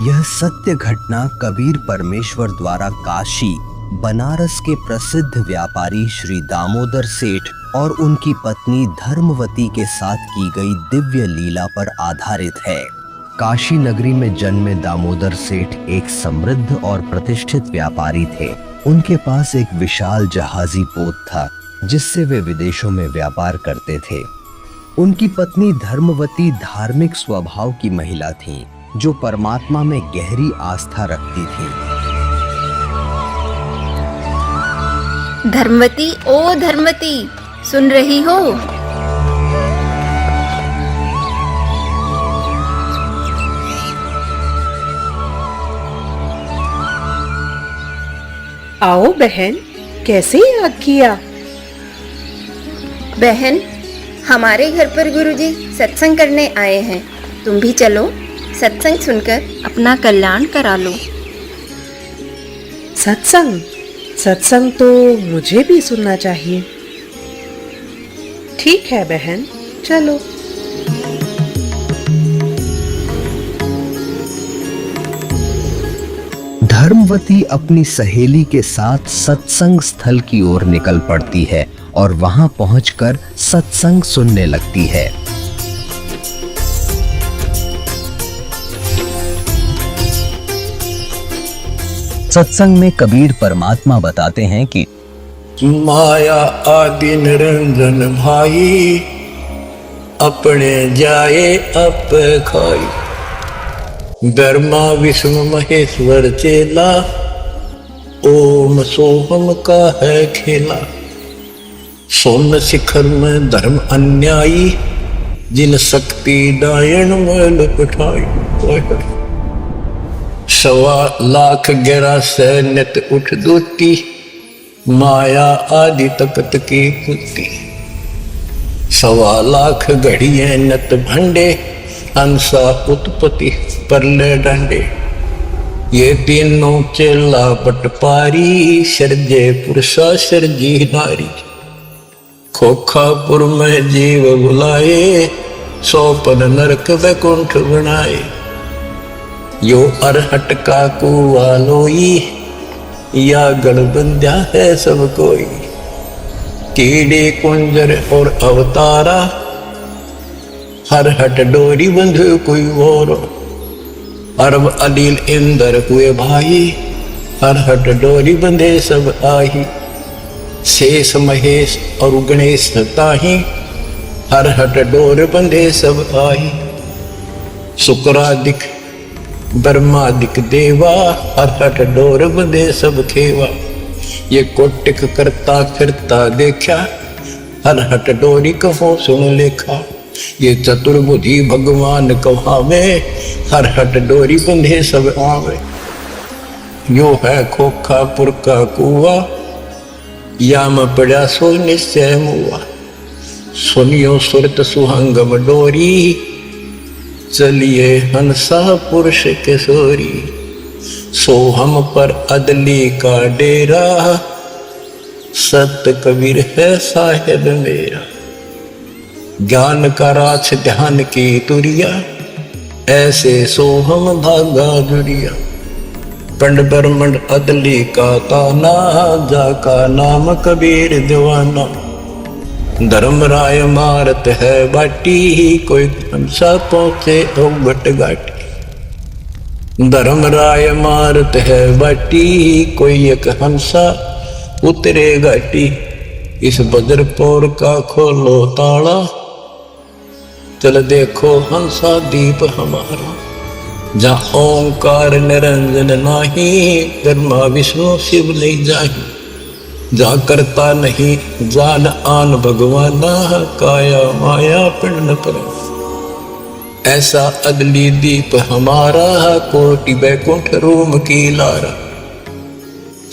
यह सत्य घटना कबीर परमेश्वर द्वारा काशी बनारस के प्रसिद्ध व्यापारी श्री दामोदर सेठ और उनकी पत्नी धर्मवती के साथ की गई दिव्य लीला पर आधारित है। काशी नगरी में जन्मे दामोदर सेठ एक समृद्ध और प्रतिष्ठित व्यापारी थे। उनके पास एक विशाल जहाजी पोत था जिससे वे विदेशों में व्यापार करते थे। उनकी पत्नी धर्मवती धार्मिक स्वभाव की महिला थीं, जो परमात्मा में गहरी आस्था रखती थीं। धर्मवती, ओ धर्मवती, सुन रही हो? आओ बहन, कैसे याद किया? बहन, हमारे घर पर गुरुजी सत्संग करने आए हैं। तुम भी चलो, सत्संग सुनकर अपना कल्याण करा लो। सत्संग? सत्संग तो मुझे भी सुनना चाहिए। ठीक है बहन, चलो। धर्मवती अपनी सहेली के साथ सत्संग स्थल की ओर निकल पड़ती है और वहां पहुंचकर सत्संग सुनने लगती है। सत्संग में कबीर परमात्मा बताते हैं कि माया आदि निरंजन भाई, अपने जाए अप खाई। ब्रह्मा विष्णु महेश्वर चेला, ओम सोहम का है खेला। सोन शिखर में धर्म अन्यायी, जिन शक्ति डायन मल पठाई। 1.25 लाख 11 नित उठ दूती, माया आदि तकत की कुत्ती। 1.25 लाख घड़िए नत भंडे, हंसा उत्पत्ति परले डंडे। ये तीनों चेला पटपारी, सर्जे पुरुषा सर्जी नारी। खोखापुर में जीव बुलाए, 100 नरक वैकुंठ बनाए। यो अरहट का कुआ लोई, या गणबंध्या है सब कोई। कीड़े कुंजर और अवतारा, हर हट डोरी बंध कोई और। अरब अनिल इंद्र हुए भाई, हर हट डोरी बंधे सब आही। शेष महेश और गणेश ताही, हर हट डोर बंधे सब आही। शुक्रादिक ब्रह्मादिक देवा, हर हट डोर बंधे सब खेवा। ये कोटिक करता फिरता देखा, हर हट डोरी कहो सुन लेखा। ये चतुर्बुद्धि भगवान कहावे, हर हट डोरी बंधे सब आवे। यो है खोखापुर का कुआ, याम पड़ा सो निश्चय मुआ। सुनियो सुरत सुहंगम डोरी, चलिए हंसा पुरुष किशोरी। सोहम पर अदली का डेरा, सत्य कबीर है साहेब मेरा। ज्ञान का राछ ध्यान की तुरिया, ऐसे सोहम धागा जुड़िया। पंड ब्रह्मंड अदली का ताना, जाका नाम कबीर दीवाना। धर्मराय मारत है बाटी, कोई हंसा पहुंचे घट घाटी। धर्मराय मारत है बाटी, कोई एक हंसा उतरे घाटी। इस बज्रपुर का खोलो ताला, चल देखो हंसा दीप हमारा। जहाँ ओंकार निरंजन नाही, ब्रह्मा विष्णु शिव नहीं जाही। जा करता नहीं जान आन भगवाना, काया माया पिंड पर। ऐसा अदली दीप हमारा, कोटि बैकुंठ रूम की लारा।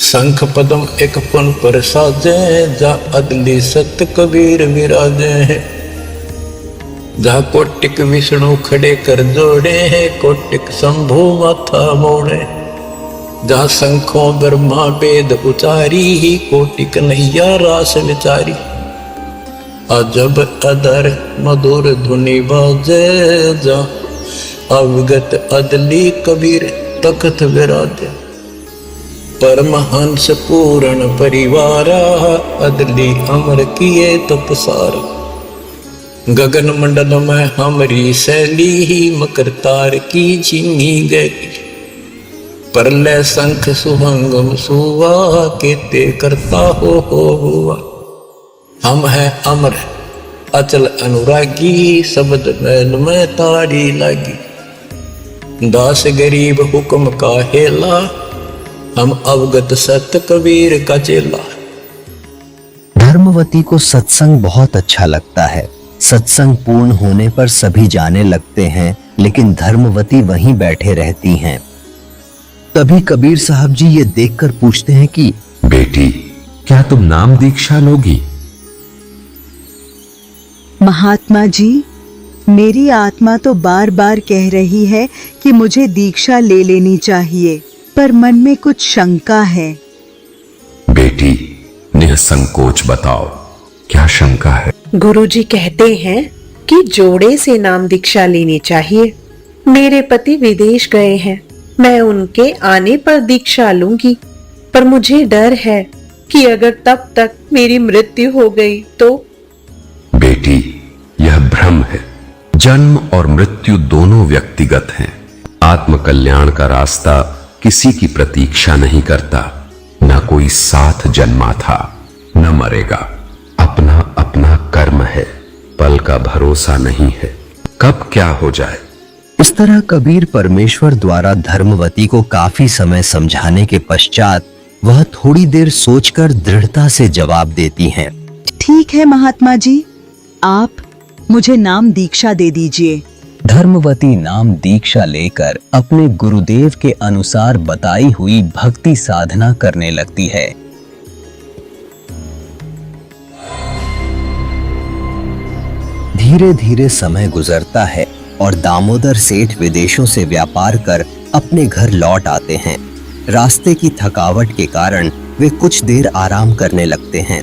शंख पदम एक पुन पर साजे, जा अदली सत्य कबीर विराजे हैं। जा कोटिक विष्णु खड़े कर जोड़े हैं, कोटिक शंभु माथा मोड़े। जा शंखों ब्रह्मा वेद उचारी, कोटिक नैया रास विचारी। अजब अदर मधुर धुनि बाजे, जा अवगत अदली कबीर तख्त विराजे। परमहंस पूर्ण परिवारा, अदली अमर किए तपसार। गगन मंडल में हमरी शैली ही, मकर तार की चीनी गई। परलय शंख सुहंगम सुवा, केते करता हो हुआ। हम है अमर अचल अनुरागी, शब्द मैल में तारी लागी। दास गरीब हुक्म का हेला, हम अवगत सत्य कबीर का चेला। धर्मवती को सत्संग बहुत अच्छा लगता है। सत्संग पूर्ण होने पर सभी जाने लगते हैं, लेकिन धर्मवती वहीं बैठे रहती हैं। तभी कबीर साहब जी ये देखकर पूछते हैं कि बेटी, क्या तुम नाम दीक्षा लोगी? महात्मा जी, मेरी आत्मा तो बार बार कह रही है कि मुझे दीक्षा ले लेनी चाहिए, पर मन में कुछ शंका है। बेटी, निसंकोच बताओ, क्या शंका है? गुरुजी कहते हैं कि जोड़े से नाम दीक्षा लेनी चाहिए। मेरे पति विदेश गए हैं, मैं उनके आने पर दीक्षा लूंगी, पर मुझे डर है कि अगर तब तक मेरी मृत्यु हो गई तो। बेटी, यह भ्रम है। जन्म और मृत्यु दोनों व्यक्तिगत हैं। आत्म कल्याण का रास्ता किसी की प्रतीक्षा नहीं करता। न कोई साथ जन्मा था, न मरेगा। अपना अपना कर्म है, पल का भरोसा नहीं है, कब क्या हो जाए। इस तरह कबीर परमेश्वर द्वारा धर्मवती को काफी समय समझाने के पश्चात वह थोड़ी देर सोचकर दृढ़ता से जवाब देती हैं। ठीक है महात्मा जी, आप मुझे नाम दीक्षा दे दीजिए। धर्मवती नाम दीक्षा लेकर अपने गुरुदेव के अनुसार बताई हुई भक्ति साधना करने लगती है। धीरे धीरे समय गुजरता है और दामोदर सेठ विदेशों से व्यापार कर अपने घर लौट आते हैं। रास्ते की थकावट के कारण वे कुछ देर आराम करने लगते हैं।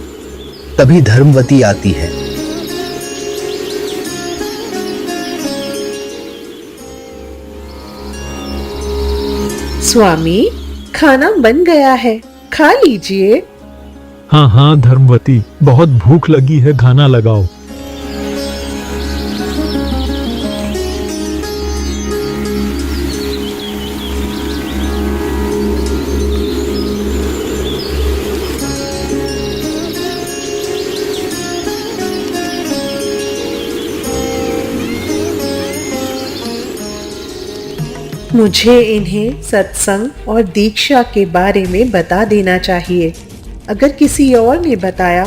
तभी धर्मवती आती है। स्वामी, खाना बन गया है, खा लीजिए। हाँ हाँ धर्मवती, बहुत भूख लगी है, खाना लगाओ। मुझे इन्हें सत्संग और दीक्षा के बारे में बता देना चाहिए। अगर किसी और ने बताया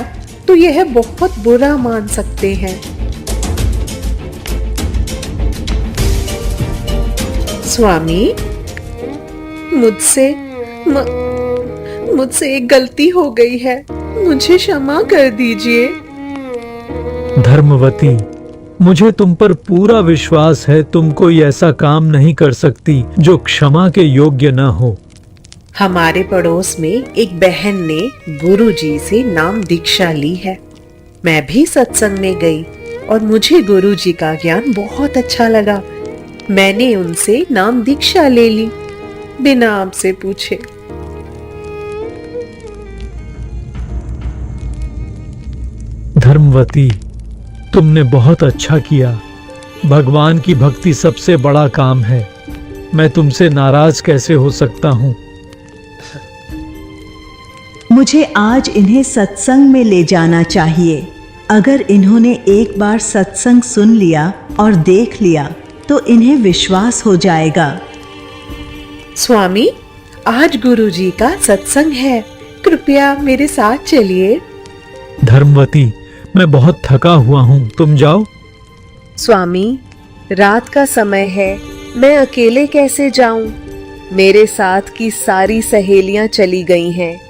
तो यह बहुत बुरा मान सकते हैं। स्वामी, मुझसे एक गलती हो गई है, मुझे क्षमा कर दीजिए। धर्मवती, मुझे तुम पर पूरा विश्वास है, तुम कोई ऐसा काम नहीं कर सकती जो क्षमा के योग्य न हो। हमारे पड़ोस में एक बहन ने गुरुजी से नाम दीक्षा ली है। मैं भी सत्संग में गई और मुझे गुरुजी का ज्ञान बहुत अच्छा लगा। मैंने उनसे नाम दीक्षा ले ली, बिना आपसे पूछे। धर्मवती, तुमने बहुत अच्छा किया। भगवान की भक्ति सबसे बड़ा काम है। मैं तुमसे नाराज कैसे हो सकता हूँ। मुझे आज इन्हें सत्संग में ले जाना चाहिए। अगर इन्होंने एक बार सत्संग सुन लिया और देख लिया तो इन्हें विश्वास हो जाएगा। स्वामी, आज गुरुजी का सत्संग है, कृपया मेरे साथ चलिए। धर्मवती, मैं बहुत थका हुआ हूँ, तुम जाओ। स्वामी, रात का समय है, मैं अकेले कैसे जाऊं? मेरे साथ की सारी सहेलियां चली गई हैं।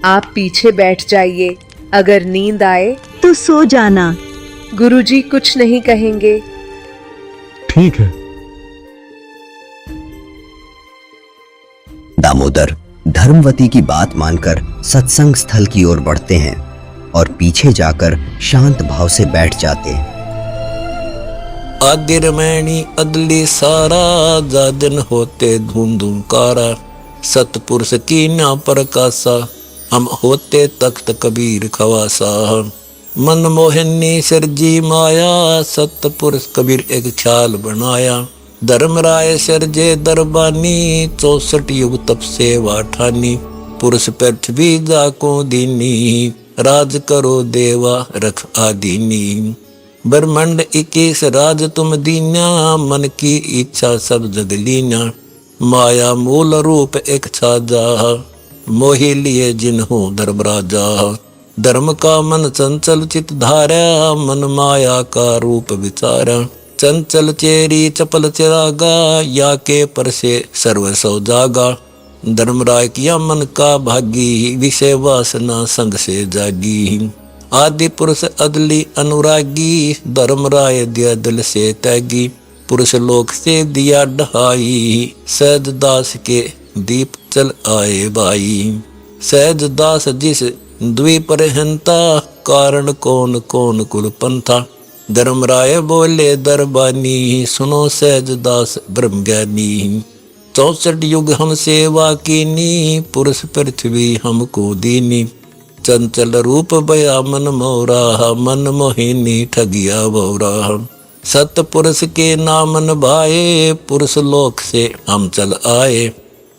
आप पीछे बैठ जाइए, अगर नींद आए तो सो जाना। गुरुजी कुछ नहीं कहेंगे। ठीक है। दामोदर धर्मवती की बात मानकर सत्संग स्थल की ओर बढ़ते हैं और पीछे जाकर शांत भाव से बैठ जाते हैं। आदि रमैनी अदली सारा, जा दिन होते धूम धूम कारा। सतपुरुष की ना प्रकाशा, हम होते तख्त कबीर खवासा। मन मोहिनी सिरजी माया, सतपुरुष कबीर एक ख्याल बनाया। धर्मराय सिरजे दरबानी, 64 युग तप सेवा ठानी। पुरुष पृथ्वी जाको दीनी, राज करो देवा रख आदीनी। ब्रह्मांड 21 राज तुम दीन्या, मन की इच्छा सब जग लीन्या। माया मूल रूप एक छाजा, मोहि लिए जिन्हों धर्मराजा। धर्म का मन चंचल चित धारा, मन माया का रूप विचारा। चंचल चेरी चपल चिरागा, या के पर से सर्व सौ जागा। धर्मराय किया मन का भागी, विषय वासना संग से जागी। आदि पुरुष अदली अनुरागी, धर्मराय दिया दिल से त्यागी। पुरुष लोक से दिया ढहाई, सहज दास के दीप चल आए भाई। सहज दास जिस द्वीपर हंता, कारण कौन कौन कुल पंथा। धर्मराय बोले दरबानी, सुनो सहज दास ब्रह्म ज्ञानी। 64 युग हम सेवा कीनी, पुरुष पृथ्वी हमको दीनी। चंचल रूप बया मन मोरा, मन मोहिनी ठगिया बोरा। सतपुरुष के नाम भाए, पुरुष लोक से हम चल आए।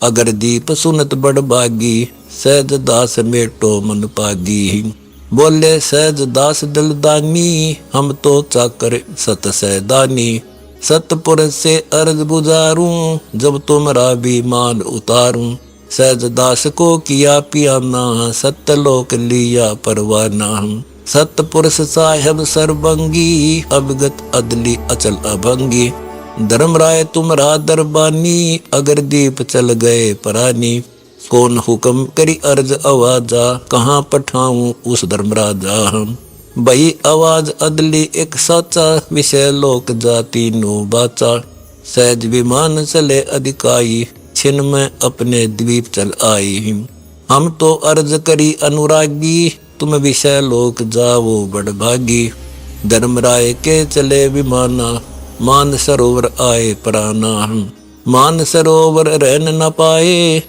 अगर दीप सुनत बड़ बागी, सहज दास मेटो मन पागी। बोले सहज दास दिलदानी, हम तो चाकर सत सैदानी। सतपुरुष से अर्ज बुझारूं, जब तुमरा बीमान उतारूं। सहज दास को किया पियाना, सत्यलोक लिया परवाना। सतपुरुष साहेब सर्वंगी, अभिगत अदली अचल अभंगी। धर्मराय तुमरा दरबानी, अगर दीप चल गए परानी। कौन हुक्म करी अर्ज आवाजा, कहाँ पठाऊं उस धर्मराजा। बही आवाज अदली एक साचा, विषय लोक जाति नो बाचा। सहज विमान चले अधिकाई, छिन में अपने द्वीप चल आई। हम तो अर्ज करी अनुरागी, तुम विषय लोक जाओ बड़ भागी। धर्मराय के चले विमाना, मान सरोवर आए प्राणा। मान सरोवर रहन न पाए,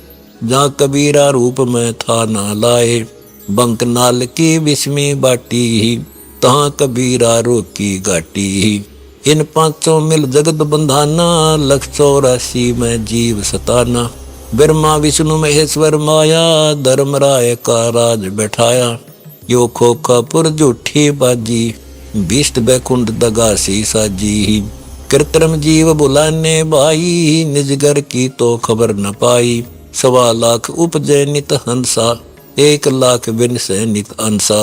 जहाँ कबीरा रूप में था ना लाए। बंक नाल की विस्मी बाटी, तहाँ कबीरा रोकी घाटी। इन पांचों मिल जगत बंधाना, 184 में जीव सताना। ब्रह्मा विष्णु महेश्वर माया, धर्मराय का राज बैठाया। यो खोखापुर झूठी बाजी, भीष्ट बैकुंठ दगासी साजी। कृत्रिम जीव बुलाने भाई, निज घर की तो खबर न पाई। 1.25 लाख उपजय नित हंसा, 1 लाख विनस नित अंसा।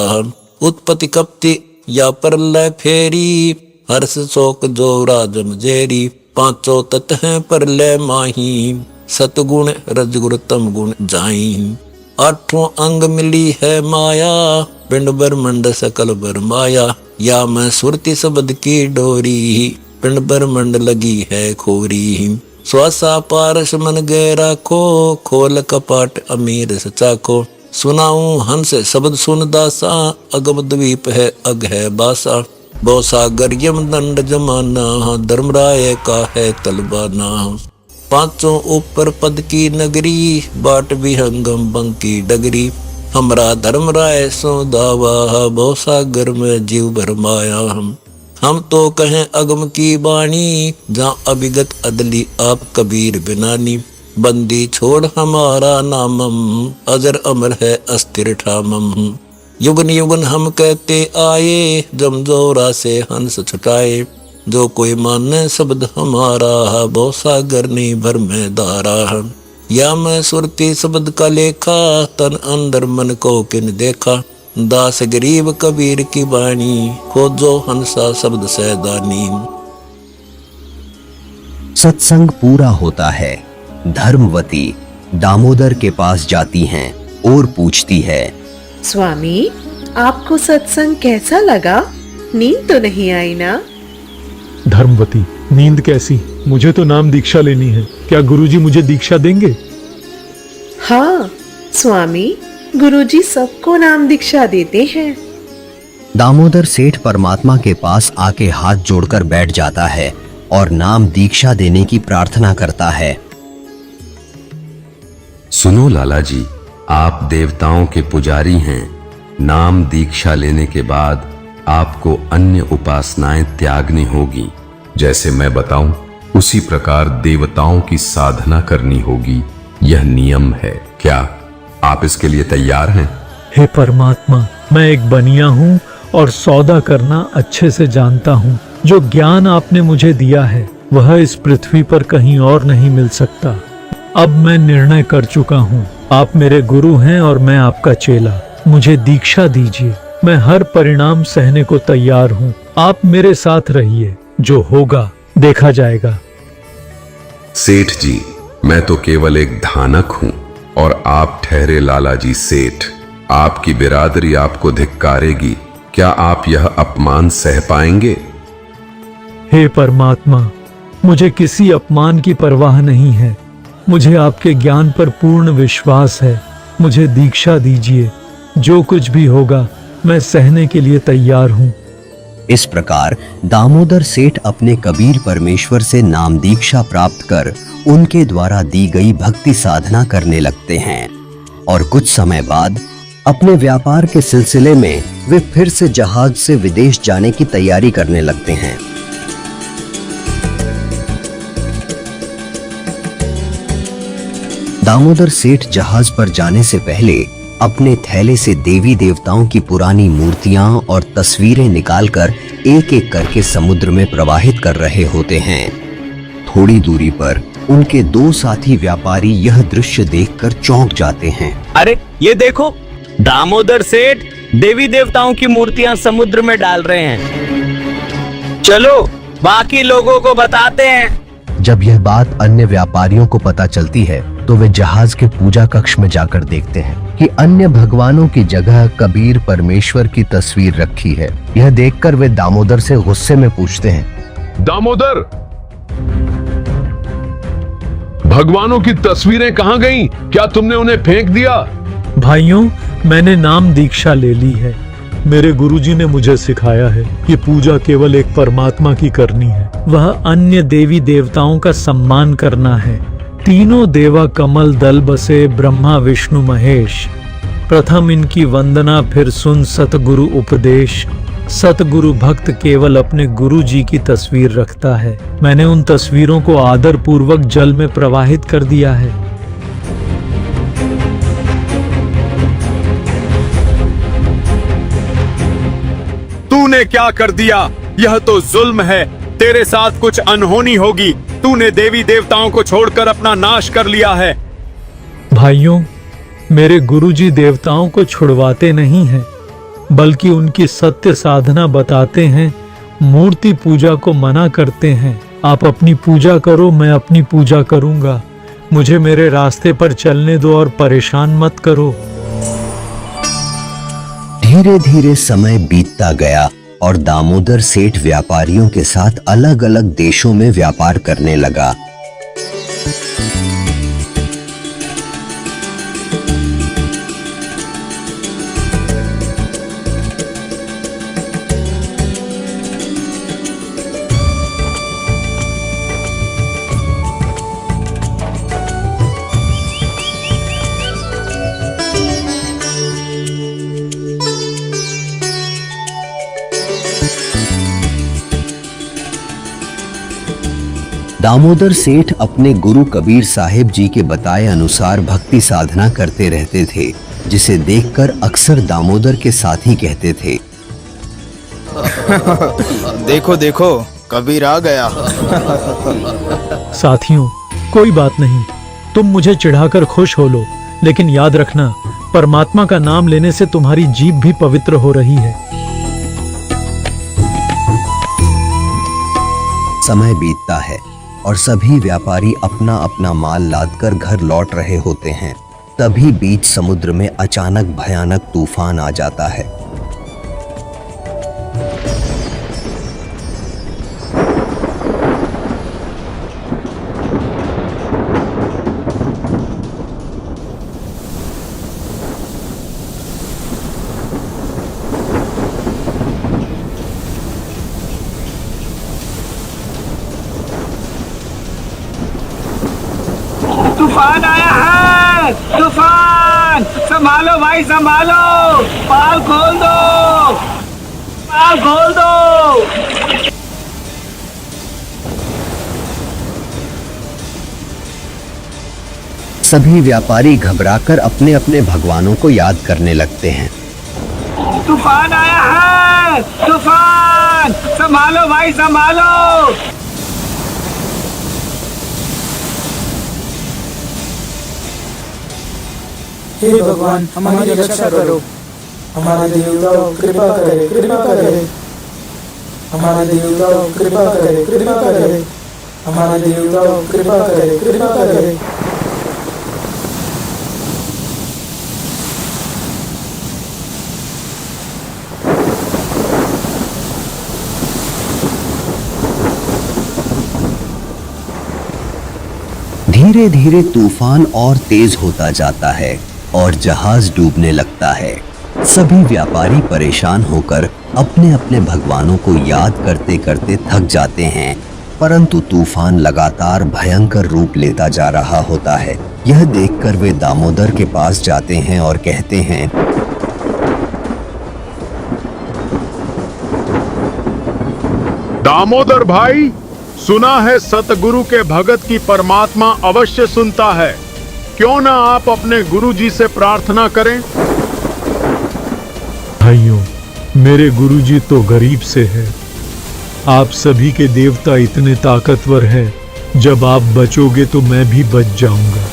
उत्पत्ति कपति या प्रलय फेरी, हर्ष शोक जो राजम जेरी। 5 तत्व हैं प्रलय माही, सतगुण रजगुण तम गुण जाई। 8 अंग मिली है माया, पिंड ब्रह्मंड सकल बरमाया। या मैं सुरति शब्द की डोरी, पिंड ब्रह्मंड लगी है खोरी। श्वासा पारस मन गए राखो, खोल कपाट अमीर सचाखो। सुनाऊं हंस शब्द सुन दासा, अगम द्वीप है अग है बासा। बहु सागर यम दंड जमाना, धर्मराय का है तलबाना। 5 ऊपर पद की नगरी, बाट विहंगम बंकी डगरी। हमरा धर्मराय सो दावा, बहु सागर में जीव भरमाया। हम तो कहें अगम की बाणी, जहाँ अभिगत अदली आप कबीर बिनानी। बंदी छोड़ हमारा नामम, अजर अमर है अस्थिर ठामम। युगन युगन हम कहते आए, जमजोरा से हंस छुटाए। जो कोई माने शब्द हमारा, बहु सागर नहीं भर में धारा। या मैं सुरती शब्द का लेखा, तन अंदर मन को किन देखा। दास गरीब कबीर की बाणी, खोजो हंसा शब्द सैदानी। सत्संग पूरा होता है। धर्मवती दामोदर के पास जाती हैं और पूछती है, स्वामी, आपको सत्संग कैसा लगा? नींद तो नहीं आई ना? धर्मवती, नींद कैसी? मुझे तो नाम दीक्षा लेनी है। क्या गुरुजी मुझे दीक्षा देंगे? हाँ स्वामी, गुरुजी सबको नाम दीक्षा देते हैं। दामोदर सेठ परमात्मा के पास आके हाथ जोड़कर बैठ जाता है और नाम दीक्षा देने की प्रार्थना करता है। सुनो लाला जी, आप देवताओं के पुजारी हैं। नाम दीक्षा लेने के बाद आपको अन्य उपासनाएं त्यागनी होगी। जैसे मैं बताऊं उसी प्रकार देवताओं की साधना करनी होगी। यह नियम है। क्या आप इसके लिए तैयार हैं? हे परमात्मा, मैं एक बनिया हूँ और सौदा करना अच्छे से जानता हूँ। जो ज्ञान आपने मुझे दिया है वह इस पृथ्वी पर कहीं और नहीं मिल सकता। अब मैं निर्णय कर चुका हूँ। आप मेरे गुरु हैं और मैं आपका चेला। मुझे दीक्षा दीजिए। मैं हर परिणाम सहने को तैयार हूँ। आप मेरे साथ रहिए। जो होगा देखा जाएगा। सेठ जी, मैं तो केवल एक धानक हूं और आप ठहरे लाला जी सेठ। आपकी बिरादरी आपको धिक्कारेगी। क्या आप यह अपमान सह पाएंगे? हे परमात्मा, मुझे किसी अपमान की परवाह नहीं है। मुझे आपके ज्ञान पर पूर्ण विश्वास है। मुझे दीक्षा दीजिए। जो कुछ भी होगा मैं सहने के लिए तैयार हूँ। इस प्रकार दामोदर सेठ अपने कबीर परमेश्वर से नाम दीक्षा प्राप्त कर उनके द्वारा दी गई भक्ति साधना करने लगते हैं और कुछ समय बाद अपने व्यापार के सिलसिले में वे फिर से जहाज से विदेश जाने की तैयारी करने लगते हैं। दामोदर सेठ जहाज पर जाने से पहले अपने थैले से देवी देवताओं की पुरानी मूर्तियां और तस्वीरें निकालकर एक एक करके समुद्र में प्रवाहित कर रहे होते हैं। थोड़ी दूरी पर उनके दो साथी व्यापारी यह दृश्य देखकर चौंक जाते हैं। अरे ये देखो, दामोदर सेठ देवी देवताओं की मूर्तियां समुद्र में डाल रहे हैं। चलो बाकी लोगों को बताते हैं। जब यह बात अन्य व्यापारियों को पता चलती है तो वे जहाज के पूजा कक्ष में जाकर देखते हैं कि अन्य भगवानों की जगह कबीर परमेश्वर की तस्वीर रखी है। यह देखकर वे दामोदर से गुस्से में पूछते हैं, दामोदर, भगवानों की तस्वीरें कहाँ गईं? क्या तुमने उन्हें फेंक दिया? भाइयों, मैंने नाम दीक्षा ले ली है। मेरे गुरुजी ने मुझे सिखाया है कि पूजा केवल एक परमात्मा की करनी है। वह अन्य देवी देवताओं का सम्मान करना है। तीनों देवा कमल दल बसे ब्रह्मा विष्णु महेश। प्रथम इनकी वंदना, फिर सुन सतगुरु उपदेश। सतगुरु भक्त केवल अपने गुरु जी की तस्वीर रखता है। मैंने उन तस्वीरों को आदर पूर्वक जल में प्रवाहित कर दिया है। तूने क्या कर दिया? यह तो जुल्म है। तेरे साथ कुछ अनहोनी होगी। तूने देवी देवताओं को छोड़कर अपना नाश कर लिया है। भाइयों, मेरे गुरुजी देवताओं को छुड़वाते नहीं हैं, बल्कि उनकी सत्य साधना बताते हैं। मूर्ति पूजा को मना करते हैं। आप अपनी पूजा करो, मैं अपनी पूजा करूंगा। मुझे मेरे रास्ते पर चलने दो और परेशान मत करो। धीरे धीरे समय बीतता गया और दामोदर सेठ व्यापारियों के साथ अलग अलग देशों में व्यापार करने लगा। दामोदर सेठ अपने गुरु कबीर साहिब जी के बताए अनुसार भक्ति साधना करते रहते थे, जिसे देखकर अक्सर दामोदर के साथी कहते थे, देखो देखो, कबीर आ गया। साथियों, कोई बात नहीं, तुम मुझे चिढ़ाकर खुश हो लो, लेकिन याद रखना, परमात्मा का नाम लेने से तुम्हारी जीभ भी पवित्र हो रही है। समय बीतता है और सभी व्यापारी अपना अपना माल लादकर घर लौट रहे होते हैं। तभी बीच समुद्र में अचानक भयानक तूफान आ जाता है। तूफान आया है, तूफान! संभालो भाई संभालो, पाल खोल दो, पाल खोल दो। सभी व्यापारी घबराकर अपने अपने भगवानों को याद करने लगते हैं। तूफान आया है, तूफान! संभालो भाई संभालो। हे भगवान, हमारी रक्षा करो। हमारे देवताओं कृपा करे, कृपा करे। हमारे देवताओं कृपा करे, कृपा करे। हमारे देवताओं कृपा करे, कृपा करे। धीरे धीरे तूफान और तेज होता जाता है और जहाज डूबने लगता है। सभी व्यापारी परेशान होकर अपने अपने भगवानों को याद करते करते थक जाते हैं, परंतु तूफान लगातार भयंकर रूप लेता जा रहा होता है। यह देखकर वे दामोदर के पास जाते हैं और कहते हैं, दामोदर भाई, सुना है सतगुरु के भगत की परमात्मा अवश्य सुनता है। क्यों ना आप अपने गुरु जी से प्रार्थना करें। भाइयों, मेरे गुरुजी तो गरीब से है। आप सभी के देवता इतने ताकतवर हैं, जब आप बचोगे तो मैं भी बच जाऊंगा।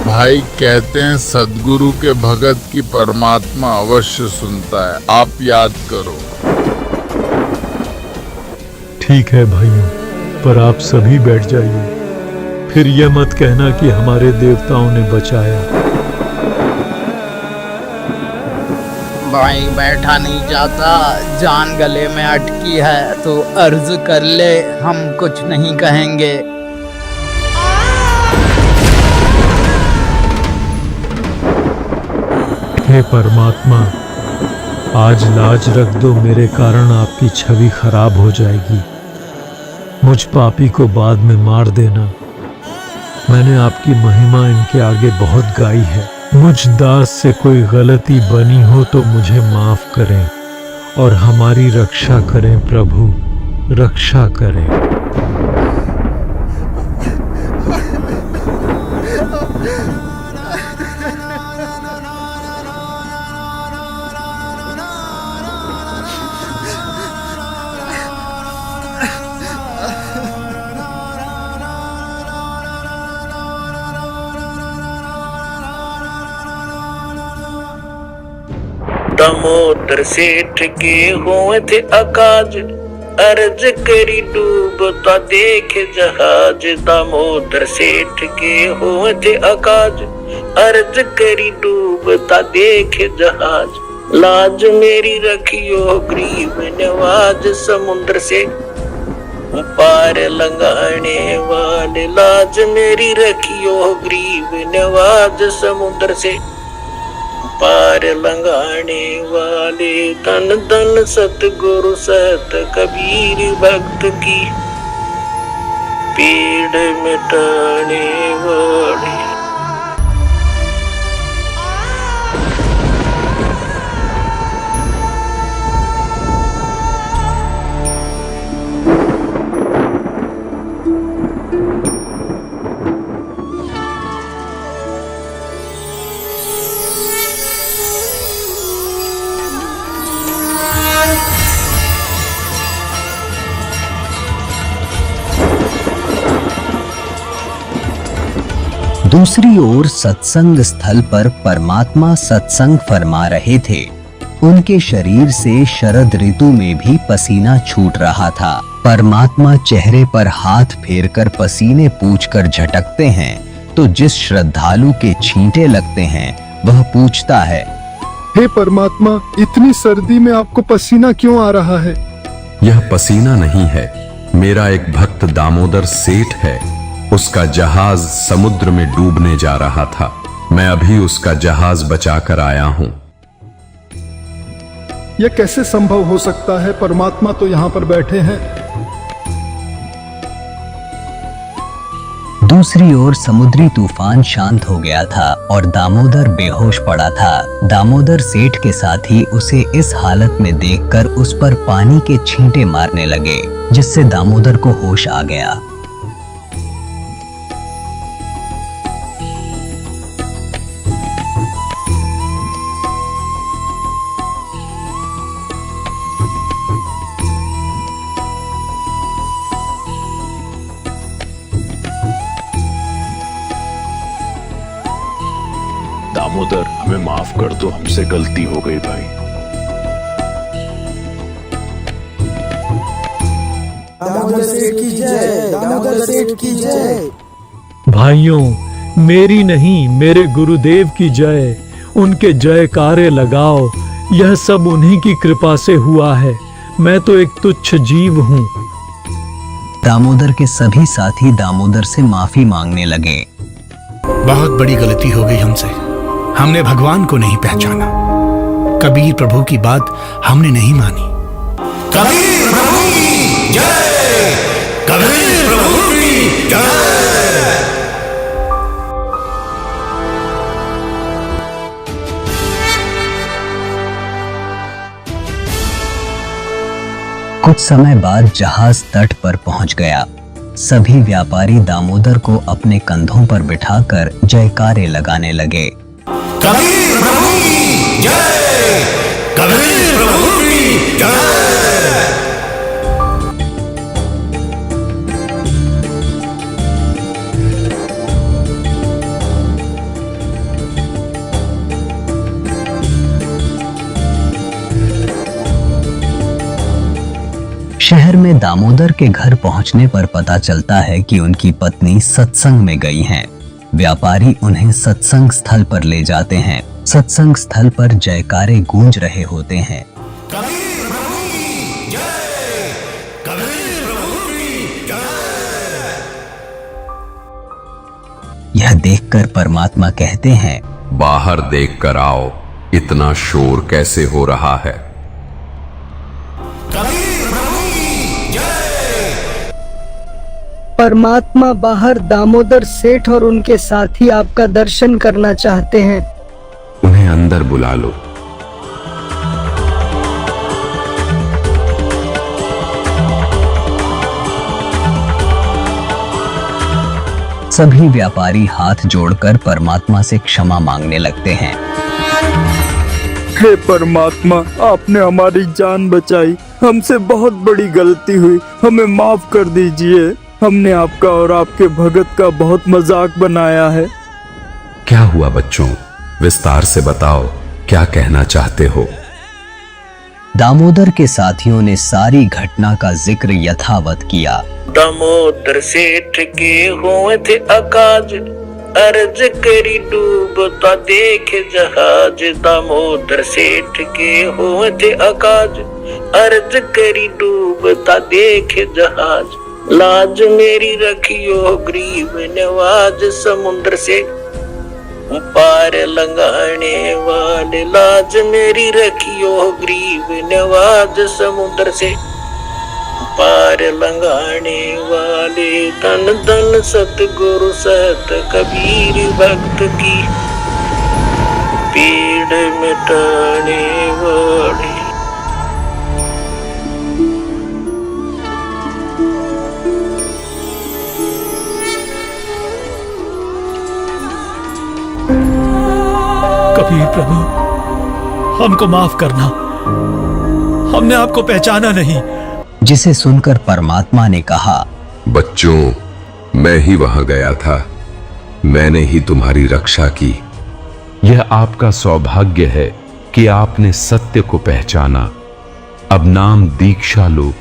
भाई कहते हैं सदगुरु के भगत की परमात्मा अवश्य सुनता है, आप याद करो। ठीक है भाइयों, पर आप सभी बैठ जाइए। फिर यह मत कहना कि हमारे देवताओं ने बचाया। भाई बैठा नहीं जाता, जान गले में अटकी है तो अर्ज कर ले, हम कुछ नहीं कहेंगे। हे परमात्मा, आज लाज रख दो, मेरे कारण आपकी छवि खराब हो जाएगी। मुझ पापी को बाद में मार देना। मैंने आपकी महिमा इनके आगे बहुत गाई है। मुझ दास से कोई गलती बनी हो तो मुझे माफ करें और हमारी रक्षा करें प्रभु, रक्षा करें। दामोदर सेठ के हुए थे अकाज, अर्ज करी डूबता देख जहाज। दामोदर सेठ के हुए थे अकाज, अर्ज करी डूबता देख जहाज। लाज मेरी रखियो गरीब नवाज, समुद्र से पार लंघाने वाले। लाज मेरी रखियो गरीब नवाज, समुद्र से पार लंघाने वाले। धन धन सतगुरु सत कबीर भक्त की, पीड़ मिटाने वाले। दूसरी ओर सत्संग स्थल पर परमात्मा सत्संग फरमा रहे थे। उनके शरीर से शरद ऋतु में भी पसीना छूट रहा था। परमात्मा चेहरे पर हाथ फेरकर पसीने पूछकर झटकते हैं तो जिस श्रद्धालु के छींटे लगते हैं वह पूछता है, हे परमात्मा, इतनी सर्दी में आपको पसीना क्यों आ रहा है? यह पसीना नहीं है, मेरा एक भक्त दामोदर सेठ है। उसका जहाज समुद्र में डूबने जा रहा था। मैं अभी उसका जहाज बचाकर आया हूं। यह कैसे संभव हो सकता है? परमात्मा तो यहाँ पर बैठे हैं। दूसरी ओर समुद्री तूफान शांत हो गया था और दामोदर बेहोश पड़ा था। दामोदर सेठ के साथी उसे इस हालत में देखकर उस पर पानी के छींटे मारने लगे, जिससे दामोदर को होश आ गया। दामोदर, हमें माफ कर दो, हमसे गलती हो गई भाई। दामोदर सेठ की जय, दामोदर सेठ की जय। भाइयों, मेरी नहीं मेरे गुरुदेव की जय। उनके जयकारे लगाओ। यह सब उन्हीं की कृपा से हुआ है। मैं तो एक तुच्छ जीव हूँ। दामोदर के सभी साथी दामोदर से माफी मांगने लगे। बहुत बड़ी गलती हो गई हमसे। हमने भगवान को नहीं पहचाना। कबीर प्रभु की बात हमने नहीं मानी। कबीर प्रभु की जय, कबीर प्रभु की जय। कुछ समय बाद जहाज तट पर पहुंच गया। सभी व्यापारी दामोदर को अपने कंधों पर बिठाकर जयकारे लगाने लगे। कबीर प्रभु की जय, कबीर प्रभु की जय। शहर में दामोदर के घर पहुंचने पर पता चलता है कि उनकी पत्नी सत्संग में गई हैं। व्यापारी उन्हें सत्संग स्थल पर ले जाते हैं। सत्संग स्थल पर जयकारे गूंज रहे होते हैं। कबीर प्रभु की जय, कबीर प्रभु की जय। यह देखकर परमात्मा कहते हैं, बाहर देखकर आओ, इतना शोर कैसे हो रहा है। परमात्मा बाहर दामोदर सेठ और उनके साथी आपका दर्शन करना चाहते हैं। उन्हें अंदर बुला लो। सभी व्यापारी हाथ जोड़कर परमात्मा से क्षमा मांगने लगते हैं। हे परमात्मा, आपने हमारी जान बचाई। हमसे बहुत बड़ी गलती हुई, हमें माफ कर दीजिए। हमने आपका और आपके भगत का बहुत मजाक बनाया है। क्या हुआ बच्चों, विस्तार से बताओ, क्या कहना चाहते हो। दामोदर के साथियों ने सारी घटना का जिक्र यथावत किया। दामोदर सेठ के हुए थे अकाज, अर्ज करी डूबता देख जहाज। दामोदर सेठ के हुए थे अकाज, अर्ज करी डूबता देख जहाज। लाज मेरी रखियो गरीब नवाज, समुद्र से पार लंघाने वाले। लाज मेरी रखियो गरीब नवाज, समुद्र से पार लंघाने वाले। धन धन सतगुरु सत कबीर भक्त की पीड़ मिटाने वाले। कबीर प्रभु, हमको माफ करना, हमने आपको पहचाना नहीं। जिसे सुनकर परमात्मा ने कहा, बच्चों, मैं ही वहां गया था, मैंने ही तुम्हारी रक्षा की। यह आपका सौभाग्य है कि आपने सत्य को पहचाना। अब नाम दीक्षा लो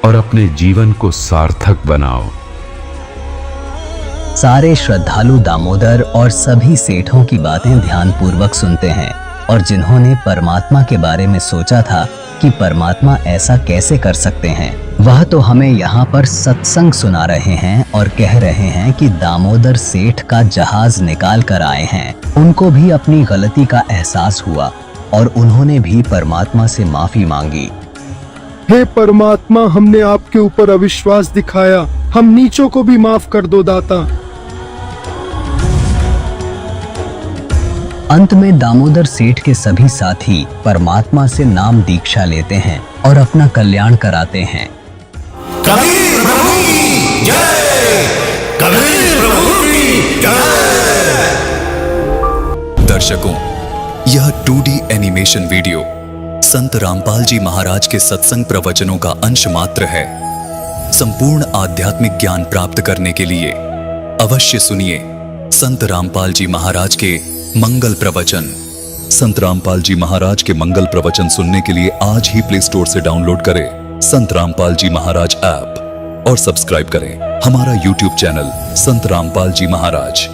और अपने जीवन को सार्थक बनाओ। सारे श्रद्धालु दामोदर और सभी सेठों की बातें ध्यानपूर्वक सुनते हैं, और जिन्होंने परमात्मा के बारे में सोचा था कि परमात्मा ऐसा कैसे कर सकते हैं, वह तो हमें यहाँ पर सत्संग सुना रहे हैं और कह रहे हैं कि दामोदर सेठ का जहाज निकाल कर आए हैं। उनको भी अपनी गलती का एहसास हुआ और उन्होंने भी परमात्मा से माफी मांगी। हे परमात्मा, हमने आपके ऊपर अविश्वास दिखाया, हम नीचों को भी माफ कर दो दाता। अंत में दामोदर सेठ के सभी साथी परमात्मा से नाम दीक्षा लेते हैं और अपना कल्याण कराते हैं। कबीर प्रभु की जय, कबीर प्रभु की जय। दर्शकों, यह 2D एनिमेशन वीडियो संत रामपाल जी महाराज के सत्संग प्रवचनों का अंश मात्र है। संपूर्ण आध्यात्मिक ज्ञान प्राप्त करने के लिए अवश्य सुनिए संत रामपाल जी महाराज के मंगल प्रवचन। संत रामपाल जी महाराज के मंगल प्रवचन सुनने के लिए आज ही प्ले स्टोर से डाउनलोड करें संत रामपाल जी महाराज ऐप और सब्सक्राइब करें हमारा YouTube चैनल संत रामपाल जी महाराज।